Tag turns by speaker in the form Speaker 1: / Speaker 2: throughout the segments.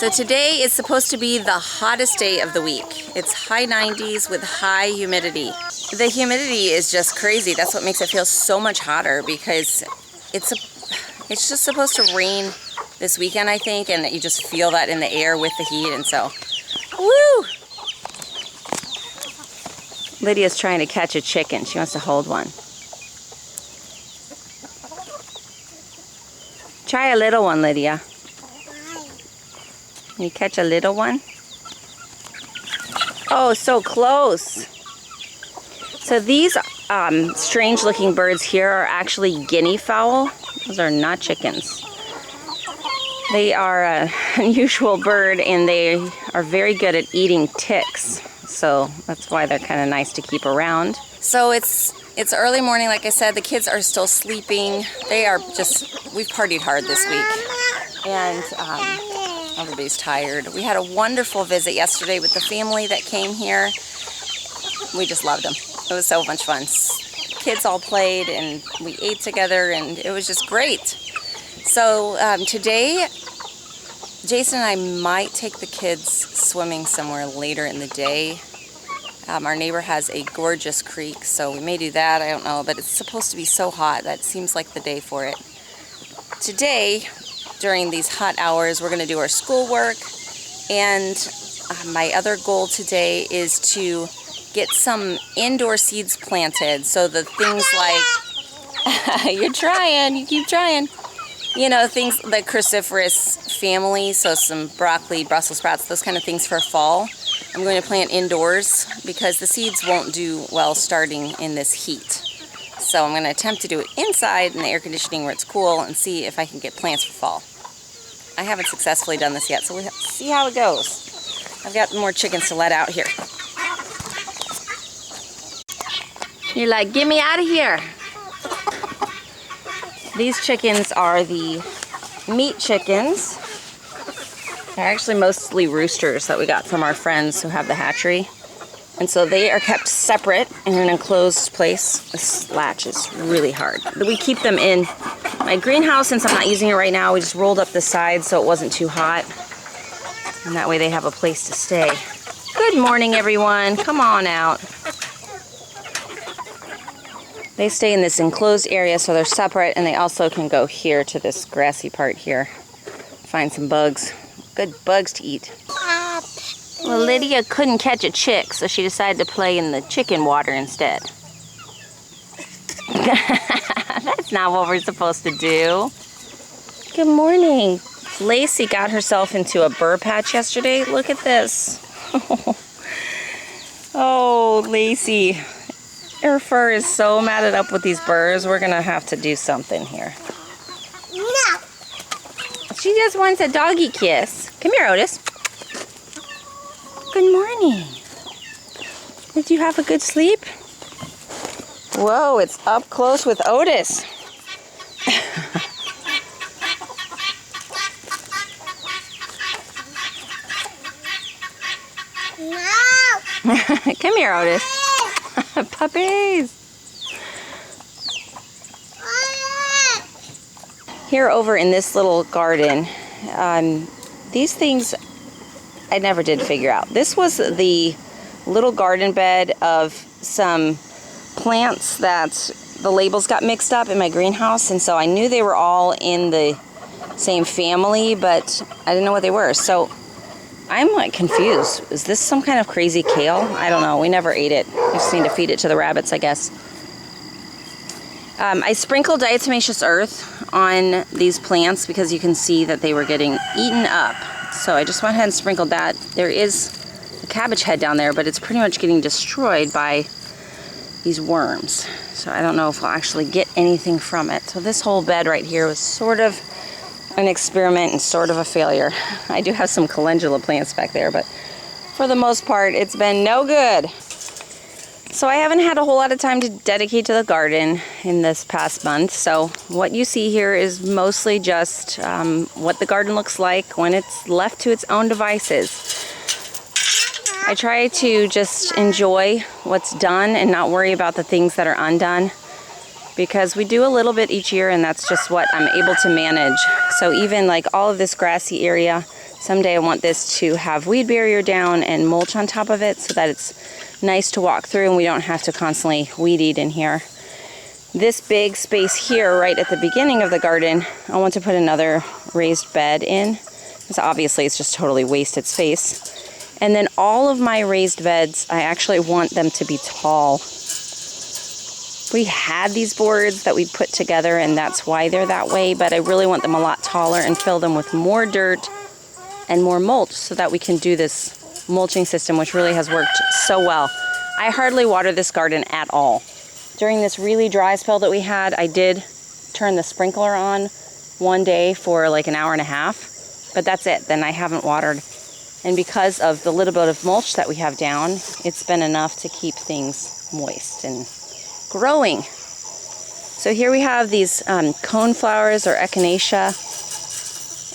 Speaker 1: So today is supposed to be the hottest day of the week. It's high 90s with high humidity. The humidity is just crazy. That's what makes it feel so much hotter, because it's just supposed to rain this weekend, I think, and you just feel that in the air with the heat, and so, woo! Lydia's trying to catch a chicken. She wants to hold one. Try a little one, Lydia. Can you catch a little one? Oh, so close. So these strange looking birds here are actually guinea fowl. Those are not chickens. They are an unusual bird, and they are very good at eating ticks. So that's why they're kind of nice to keep around. So it's early morning, like I said. The kids are still sleeping. They are we've partied hard this week. And everybody's tired. We had a wonderful visit yesterday with the family that came here. We just loved them. It was so much fun. Kids all played and we ate together, and it was just great. So today, Jason and I might take the kids swimming somewhere later in the day. Our neighbor has a gorgeous creek, so we may do that. I don't know, but it's supposed to be so hot that seems like the day for it. Today, during these hot hours, we're going to do our schoolwork, and my other goal today is to get some indoor seeds planted. So the things like, you're trying, you keep trying. You know, things like cruciferous family, so some broccoli, Brussels sprouts, those kind of things for fall. I'm going to plant indoors because the seeds won't do well starting in this heat. So I'm going to attempt to do it inside in the air conditioning where it's cool and see if I can get plants for fall. I haven't successfully done this yet, so we'll see how it goes. I've got more chickens to let out here. You're like, get me out of here. These chickens are the meat chickens. They're actually mostly roosters that we got from our friends who have the hatchery. And so they are kept separate in an enclosed place. This latch is really hard. We keep them in my greenhouse. Since I'm not using it right now, we just rolled up the sides so it wasn't too hot. And that way they have a place to stay. Good morning, everyone. Come on out. They stay in this enclosed area, so they're separate, and they also can go here to this grassy part here. Find some bugs. Good bugs to eat. Well, Lydia couldn't catch a chick, so she decided to play in the chicken water instead. That's not what we're supposed to do. Good morning. Lacey got herself into a burr patch yesterday. Look at this. Oh, Lacey. Her fur is so matted up with these burrs. We're going to have to do something here. No. She just wants a doggy kiss. Come here, Otis. Good morning. Did you have a good sleep? Whoa, it's up close with Otis. No. Come here, Otis. Puppies. Here over in this little garden, these things I never did figure out. This was the little garden bed of some plants that the labels got mixed up in my greenhouse, and so I knew they were all in the same family, but I didn't know what they were. So I'm like confused. Is this some kind of crazy kale? I don't know. We never ate it. We just need to feed it to the rabbits, I guess. I sprinkled diatomaceous earth on these plants because you can see that they were getting eaten up. So I just went ahead and sprinkled that. There is a cabbage head down there, but it's pretty much getting destroyed by these worms. So I don't know if we'll actually get anything from it. So this whole bed right here was sort of an experiment and sort of a failure. I do have some calendula plants back there, but for the most part, it's been no good. So I haven't had a whole lot of time to dedicate to the garden in this past month. So what you see here is mostly just what the garden looks like when it's left to its own devices. I try to just enjoy what's done and not worry about the things that are undone, because we do a little bit each year and that's just what I'm able to manage. So even like all of this grassy area Someday I want this to have weed barrier down and mulch on top of it so that it's nice to walk through and we don't have to constantly weed eat in here. This big space here right at the beginning of the garden, I want to put another raised bed in, because obviously it's just totally wasted space. And then all of my raised beds, I actually want them to be tall. We had these boards that we put together and that's why they're that way, but I really want them a lot taller and fill them with more dirt and more mulch so that we can do this mulching system, which really has worked so well. I hardly water this garden at all. During this really dry spell that we had, I did turn the sprinkler on one day for like an hour and a half, but that's it. Then I haven't watered. And because of the little bit of mulch that we have down, it's been enough to keep things moist and growing. So here we have these cone flowers or echinacea.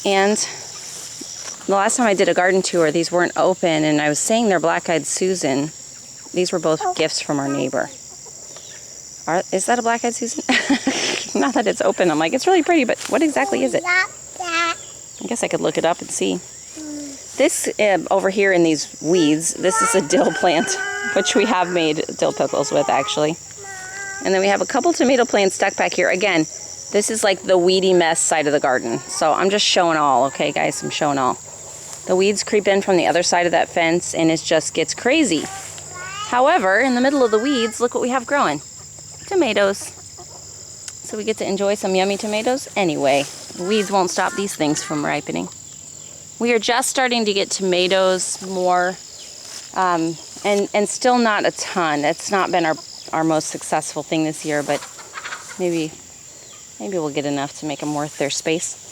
Speaker 1: And the last time I did a garden tour, these weren't open, and I was saying they're black-eyed Susan. These were both gifts from our neighbor. Is that a black-eyed Susan? Not that it's open. I'm like, it's really pretty, but what exactly is it? I guess I could look it up and see. This over here in these weeds, this is a dill plant, which we have made dill pickles with actually. And then we have a couple tomato plants stuck back here. Again, this is like the weedy mess side of the garden. So I'm just showing all, okay guys, I'm showing all. The weeds creep in from the other side of that fence and it just gets crazy. However, in the middle of the weeds, look what we have growing. Tomatoes. So we get to enjoy some yummy tomatoes anyway. The weeds won't stop these things from ripening. We are just starting to get tomatoes more, and still not a ton. It's not been our most successful thing this year, but maybe we'll get enough to make them worth their space.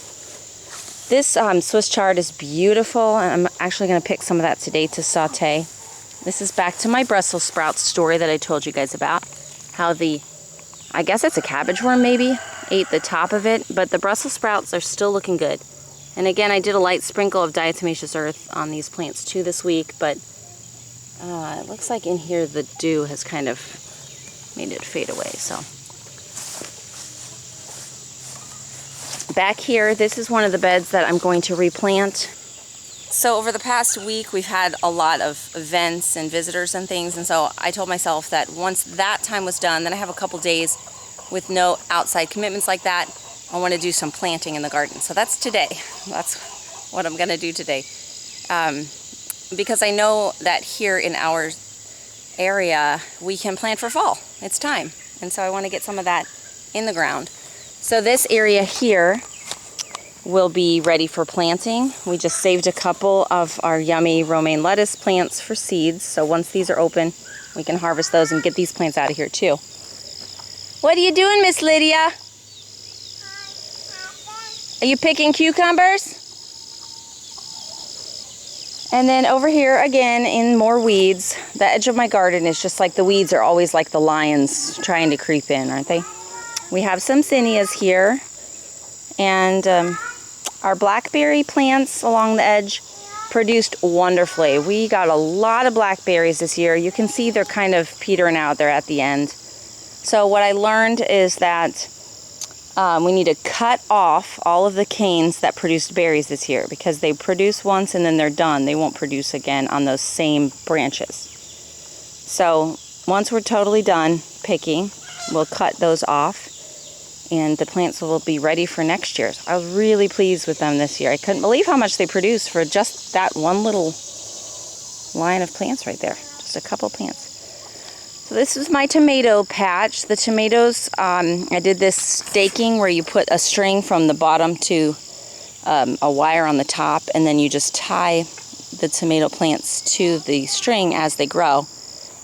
Speaker 1: This Swiss chard is beautiful, and I'm actually going to pick some of that today to saute. This is back to my Brussels sprouts story that I told you guys about. How I guess it's a cabbage worm maybe, ate the top of it, but the Brussels sprouts are still looking good. And again, I did a light sprinkle of diatomaceous earth on these plants too this week, but it looks like in here the dew has kind of made it fade away. So back here, this is one of the beds that I'm going to replant. So over the past week, we've had a lot of events and visitors and things, and so I told myself that once that time was done, then I have a couple days with no outside commitments like that. I want to do some planting in the garden. So that's today. That's what I'm going to do today. Because I know that here in our area, we can plant for fall. It's time. And so I want to get some of that in the ground. So this area here will be ready for planting. We just saved a couple of our yummy romaine lettuce plants for seeds. So once these are open, we can harvest those and get these plants out of here too. What are you doing, Miss Lydia? Are you picking cucumbers? And then over here again in more weeds, the edge of my garden is just like the weeds are always like the lions trying to creep in, aren't they? We have some zinnias here, and our blackberry plants along the edge produced wonderfully. We got a lot of blackberries this year. You can see they're kind of petering out there at the end. So what I learned is that we need to cut off all of the canes that produced berries this year, because they produce once and then they're done. They won't produce again on those same branches. So once we're totally done picking, we'll cut those off and the plants will be ready for next year. So I was really pleased with them this year. I couldn't believe how much they produced for just that one little line of plants right there. Just a couple plants. So this is my tomato patch. The tomatoes, I did this staking where you put a string from the bottom to a wire on the top, and then you just tie the tomato plants to the string as they grow.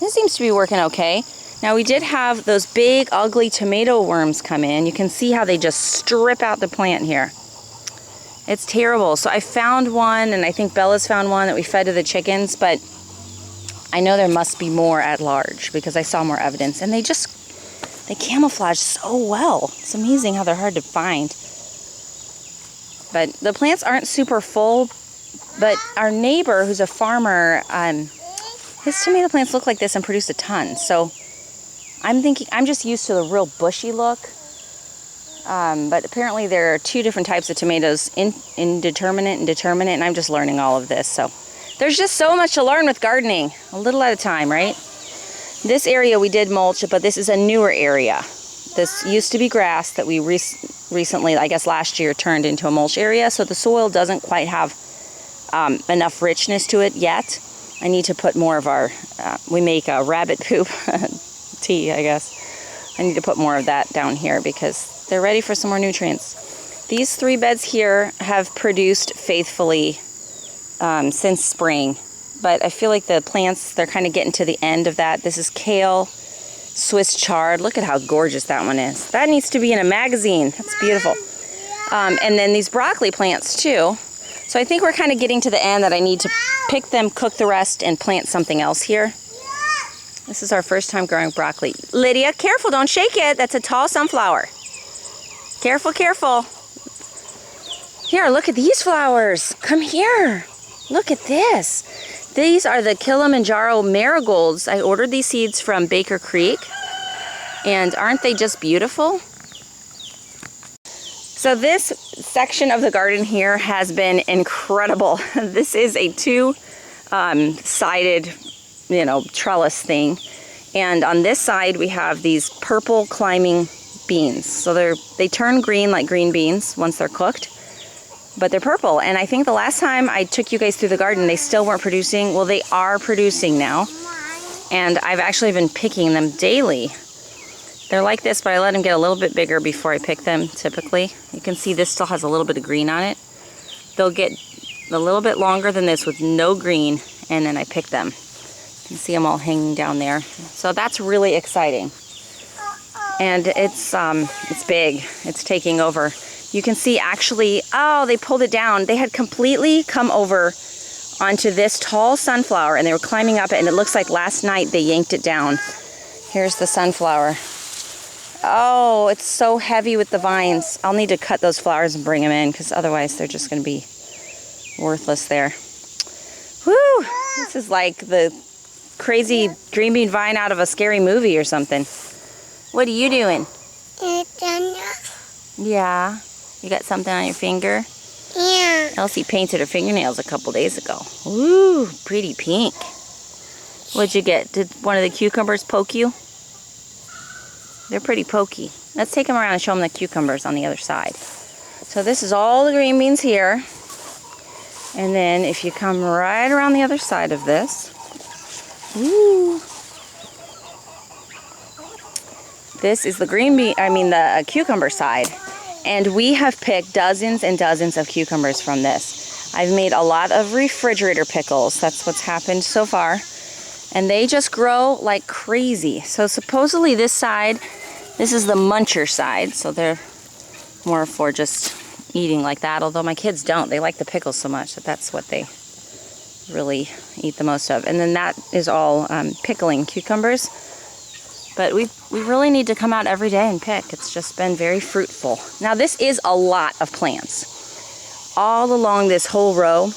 Speaker 1: This seems to be working okay. Now we did have those big ugly tomato worms come in. You can see how they just strip out the plant here. It's terrible. So I found one, and I think Bella's found one that we fed to the chickens, but I know there must be more at large because I saw more evidence, and they camouflage so well. It's amazing how they're hard to find. But the plants aren't super full, but our neighbor who's a farmer, his tomato plants look like this and produce a ton. So I'm thinking, I'm just used to the real bushy look, But apparently there are two different types of tomatoes, indeterminate and determinate, and I'm just learning all of this. So there's just so much to learn with gardening, a little at a time, right? This area we did mulch, but this is a newer area. This used to be grass that we recently, I guess last year, turned into a mulch area, so the soil doesn't quite have enough richness to it yet. I need to put more of our, we make a rabbit poop tea, I guess. I need to put more of that down here because they're ready for some more nutrients. These 3 beds here have produced faithfully since spring, but I feel like the plants, they're kind of getting to the end of that. This is kale, Swiss chard. Look at how gorgeous that one is. That needs to be in a magazine. That's beautiful. And then these broccoli plants too. So I think we're kind of getting to the end that I need to pick them, cook the rest, and plant something else here. This is our first time growing broccoli. Lydia, careful, don't shake it. That's a tall sunflower. Careful, careful. Here, look at these flowers. Come here. Look at this. These are the Kilimanjaro marigolds. I ordered these seeds from Baker Creek. And aren't they just beautiful? So this section of the garden here has been incredible. This is a 2-sided, trellis thing. And on this side we have these purple climbing beans. So they turn green like green beans once they're cooked, but they're purple. And I think the last time I took you guys through the garden, they still weren't producing. Well, they are producing now. And I've actually been picking them daily. They're like this, but I let them get a little bit bigger before I pick them, typically. You can see this still has a little bit of green on it. They'll get a little bit longer than this with no green, and then I pick them. You can see them all hanging down there. So that's really exciting. And it's big. It's taking over. You can see actually, oh, they pulled it down. They had completely come over onto this tall sunflower, and they were climbing up it, and it looks like last night they yanked it down. Here's the sunflower. Oh, it's so heavy with the vines. I'll need to cut those flowers and bring them in because otherwise they're just going to be worthless there. Woo! This is like the crazy green bean vine out of a scary movie or something. What are you doing? Yeah. You got something on your finger?
Speaker 2: Yeah.
Speaker 1: Elsie painted her fingernails a couple days ago. Ooh, pretty pink. What'd you get? Did one of the cucumbers poke you? They're pretty pokey. Let's take them around and show them the cucumbers on the other side. So this is all the green beans here. And then if you come right around the other side of this, ooh, this is the the cucumber side. And we have picked dozens and dozens of cucumbers from this. I've made a lot of refrigerator pickles. That's what's happened so far. And they just grow like crazy. So supposedly this side, this is the muncher side. So they're more for just eating like that. Although my kids don't. They like the pickles so much that that's what they really eat the most of. And then that is all pickling cucumbers. But we really need to come out every day and pick. It's just been very fruitful. Now this is a lot of plants. All along this whole row,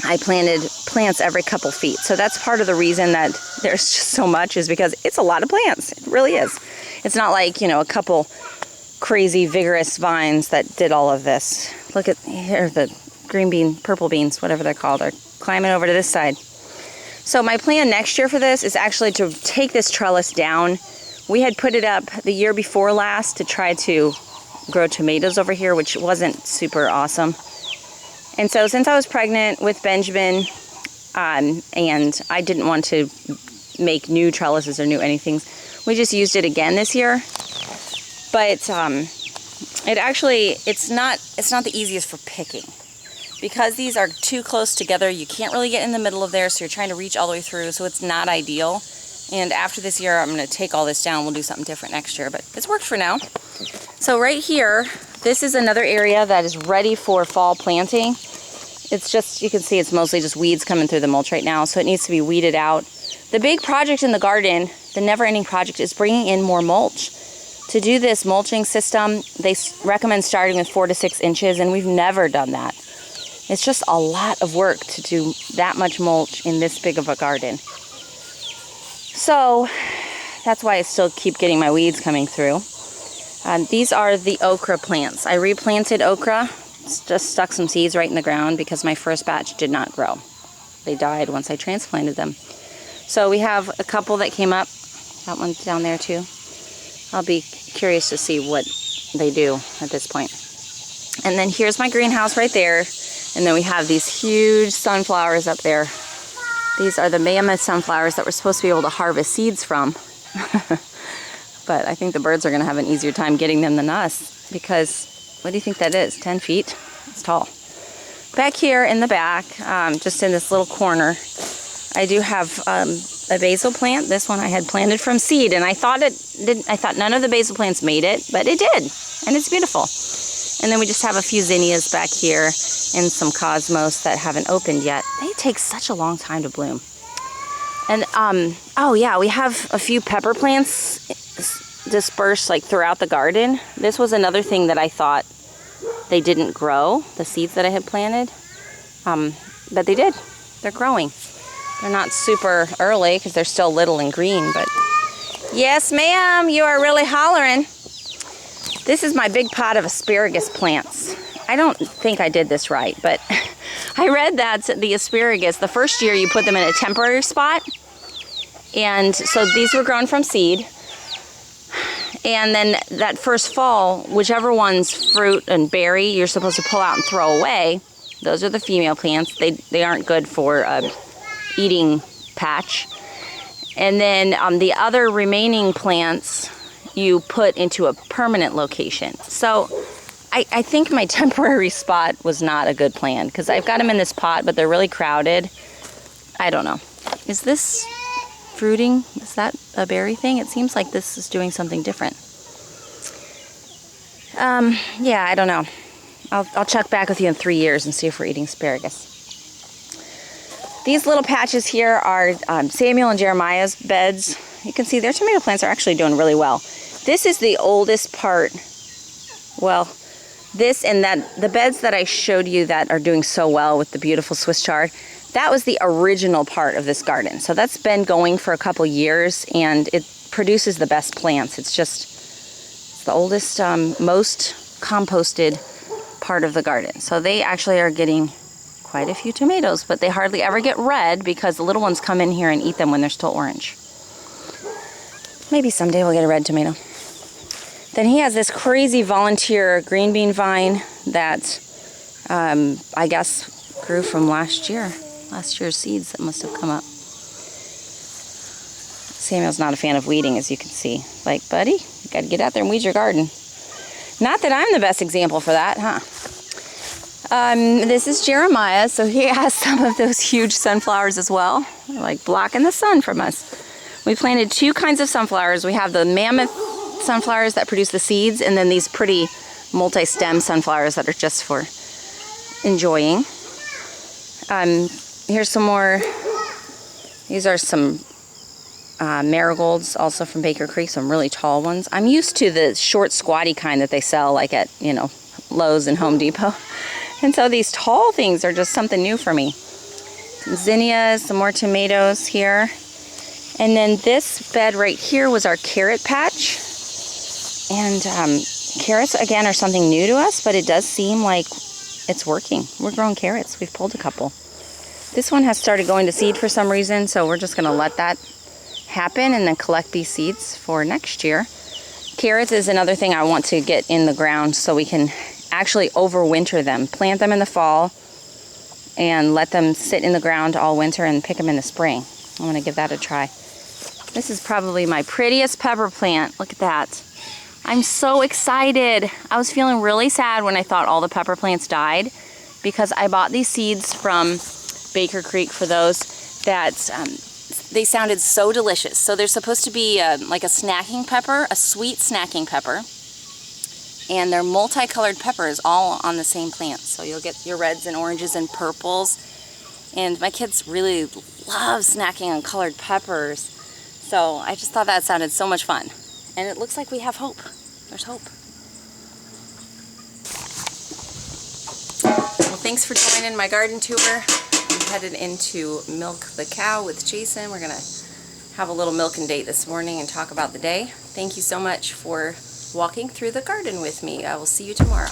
Speaker 1: I planted plants every couple feet. So that's part of the reason that there's just so much is because it's a lot of plants. It really is. It's not like, a couple crazy vigorous vines that did all of this. Look at here, the green bean, purple beans, whatever they're called, are climbing over to this side. So my plan next year for this is actually to take this trellis down. We had put it up the year before last to try to grow tomatoes over here, which wasn't super awesome. And so since I was pregnant with Benjamin, and I didn't want to make new trellises or new anything, we just used it again this year. But it's not the easiest for picking. Because these are too close together, you can't really get in the middle of there, so you're trying to reach all the way through, so it's not ideal. And after this year, I'm going to take all this down. We'll do something different next year, but it's worked for now. So right here, this is another area that is ready for fall planting. It's just, you can see it's mostly just weeds coming through the mulch right now, so it needs to be weeded out. The big project in the garden, the never-ending project, is bringing in more mulch. To do this mulching system, they recommend starting with 4 to 6 inches, and we've never done that. It's just a lot of work to do that much mulch in this big of a garden. So that's why I still keep getting my weeds coming through. These are the okra plants. I replanted okra, just stuck some seeds right in the ground because my first batch did not grow. They died once I transplanted them. So we have a couple that came up. That one's down there too. I'll be curious to see what they do at this point. And then here's my greenhouse right there. And then we have these huge sunflowers up there. These are the mammoth sunflowers that we're supposed to be able to harvest seeds from. But I think the birds are going to have an easier time getting them than us, because what do you think that is? 10 feet? It's tall. Back here in the back, just in this little corner, I do have a basil plant. This one I had planted from seed, and I thought none of the basil plants made it, but it did, and it's beautiful. And then we just have a few zinnias back here and some cosmos that haven't opened yet. They take such a long time to bloom. And oh yeah, we have a few pepper plants dispersed like throughout the garden. This was another thing that I thought they didn't grow, the seeds that I had planted, but they did. They're growing. They're not super early because they're still little and green, but yes ma'am, you are really hollering. This is my big pot of asparagus plants. I don't think I did this right, but I read that the asparagus, the first year you put them in a temporary spot, and so these were grown from seed. And then that first fall, whichever one's fruit and berry you're supposed to pull out and throw away, those are the female plants. They aren't good for eating patch. And then the other remaining plants you put into a permanent location. So I think my temporary spot was not a good plan, because I've got them in this pot, but they're really crowded. I don't know. Is this fruiting? Is that a berry thing? It seems like this is doing something different. Yeah, I don't know. I'll check back with you in 3 years and see if we're eating asparagus. These little patches here are Samuel and Jeremiah's beds. You can see their tomato plants are actually doing really well. This is the oldest part. Well, this and that, the beds that I showed you that are doing so well with the beautiful Swiss chard, that was the original part of this garden. So that's been going for a couple years, and it produces the best plants. It's the oldest, most composted part of the garden. So they actually are getting quite a few tomatoes, but they hardly ever get red because the little ones come in here and eat them when they're still orange. Maybe someday we'll get a red tomato. Then he has this crazy volunteer green bean vine that I guess grew from last year's seeds that must have come up. Samuel's not a fan of weeding, as you can see. Like, buddy, you got to get out there and weed your garden. Not that I'm the best example for that, huh? This is Jeremiah, so he has some of those huge sunflowers as well. They're like blocking the sun from us. We planted 2 kinds of sunflowers. We have the mammoth sunflowers that produce the seeds, and then these pretty multi-stem sunflowers that are just for enjoying. Here's some more. These are some marigolds, also from Baker Creek, some really tall ones. I'm used to the short, squatty kind that they sell like at, Lowe's and Home Depot. And so these tall things are just something new for me. Some zinnias, some more tomatoes here. And then this bed right here was our carrot patch. And carrots, again, are something new to us, but it does seem like it's working. We're growing carrots. We've pulled a couple. This one has started going to seed for some reason, so we're just going to let that happen and then collect these seeds for next year. Carrots is another thing I want to get in the ground so we can actually overwinter them. Plant them in the fall and let them sit in the ground all winter and pick them in the spring. I want to give that a try. This is probably my prettiest pepper plant. Look at that. I'm so excited. I was feeling really sad when I thought all the pepper plants died, because I bought these seeds from Baker Creek for those that they sounded so delicious. So they're supposed to be like a snacking pepper, a sweet snacking pepper. And they're multicolored peppers all on the same plant. So you'll get your reds and oranges and purples. And my kids really love snacking on colored peppers. So I just thought that sounded so much fun. And it looks like we have hope. There's hope. Well, thanks for joining my garden tour. I'm headed into milk the cow with Jason. We're going to have a little milking date this morning and talk about the day. Thank you so much for walking through the garden with me. I will see you tomorrow.